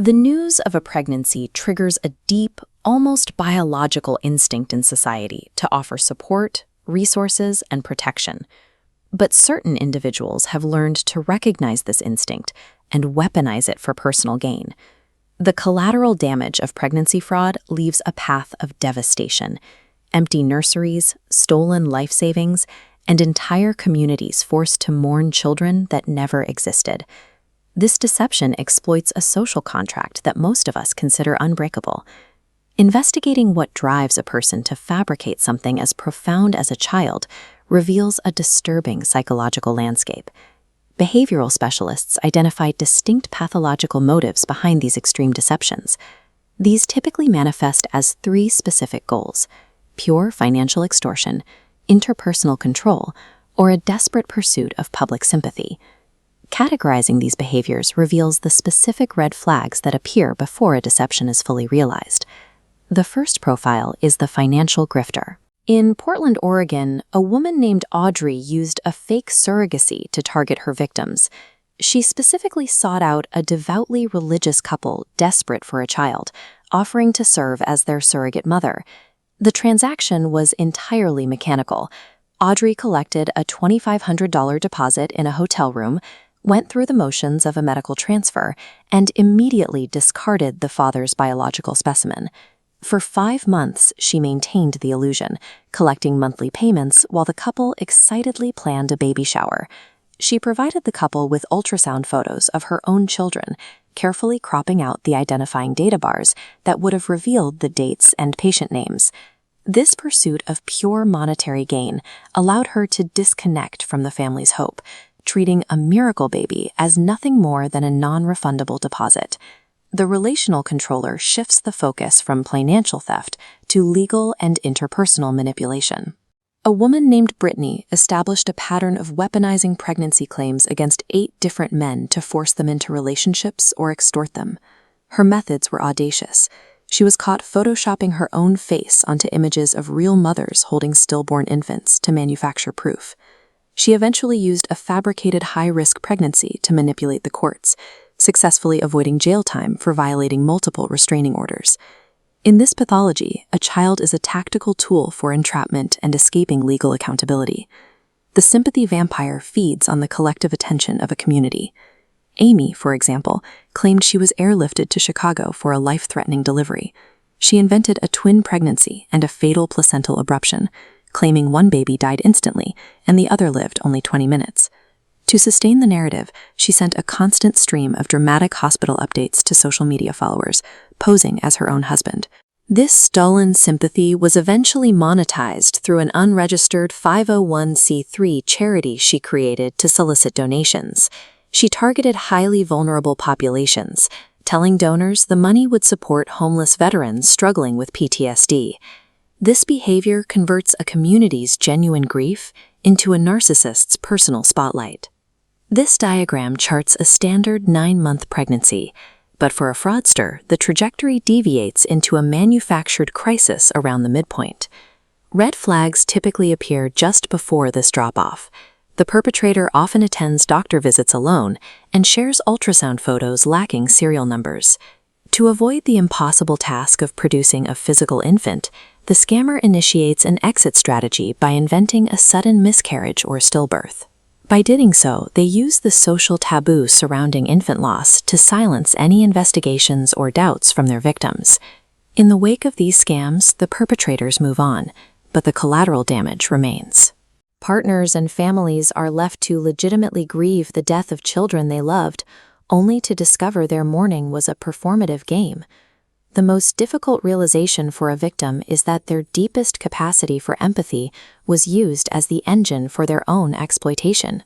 The news of a pregnancy triggers a deep, almost biological instinct in society to offer support, resources, and protection. But certain individuals have learned to recognize this instinct and weaponize it for personal gain. The collateral damage of pregnancy fraud leaves a path of devastation: empty nurseries, stolen life savings, and entire communities forced to mourn children that never existed. This deception exploits a social contract that most of us consider unbreakable. Investigating what drives a person to fabricate something as profound as a child reveals a disturbing psychological landscape. Behavioral specialists identify distinct pathological motives behind these extreme deceptions. These typically manifest as three specific goals: pure financial extortion, interpersonal control, or a desperate pursuit of public sympathy. Categorizing these behaviors reveals the specific red flags that appear before a deception is fully realized. The first profile is the financial grifter. In Portland, Oregon, a woman named Audrey used a fake surrogacy to target her victims. She specifically sought out a devoutly religious couple desperate for a child, offering to serve as their surrogate mother. The transaction was entirely mechanical. Audrey collected a $2,500 deposit in a hotel room, went through the motions of a medical transfer, and immediately discarded the father's biological specimen. For 5 months, she maintained the illusion, collecting monthly payments while the couple excitedly planned a baby shower. She provided the couple with ultrasound photos of her own children, carefully cropping out the identifying data bars that would have revealed the dates and patient names. This pursuit of pure monetary gain allowed her to disconnect from the family's hope, treating a miracle baby as nothing more than a non-refundable deposit. The relational controller shifts the focus from financial theft to legal and interpersonal manipulation. A woman named Brittany established a pattern of weaponizing pregnancy claims against 8 different men to force them into relationships or extort them. Her methods were audacious. She was caught photoshopping her own face onto images of real mothers holding stillborn infants to manufacture proof. She eventually used a fabricated high-risk pregnancy to manipulate the courts, successfully avoiding jail time for violating multiple restraining orders. In this pathology, a child is a tactical tool for entrapment and escaping legal accountability. The sympathy vampire feeds on the collective attention of a community. Amy, for example, claimed she was airlifted to Chicago for a life-threatening delivery. She invented a twin pregnancy and a fatal placental abruption, claiming one baby died instantly and the other lived only 20 minutes. To sustain the narrative, she sent a constant stream of dramatic hospital updates to social media followers, posing as her own husband. This stolen sympathy was eventually monetized through an unregistered 501c3 charity she created to solicit donations. She targeted highly vulnerable populations, telling donors the money would support homeless veterans struggling with PTSD. This behavior converts a community's genuine grief into a narcissist's personal spotlight. This diagram charts a standard 9-month pregnancy, but for a fraudster, the trajectory deviates into a manufactured crisis around the midpoint. Red flags typically appear just before this drop-off. The perpetrator often attends doctor visits alone and shares ultrasound photos lacking serial numbers. To avoid the impossible task of producing a physical infant, the scammer initiates an exit strategy by inventing a sudden miscarriage or stillbirth. By doing so, they use the social taboo surrounding infant loss to silence any investigations or doubts from their victims. In the wake of these scams, the perpetrators move on, but the collateral damage remains. Partners and families are left to legitimately grieve the death of children they loved, only to discover their mourning was a performative game. The most difficult realization for a victim is that their deepest capacity for empathy was used as the engine for their own exploitation.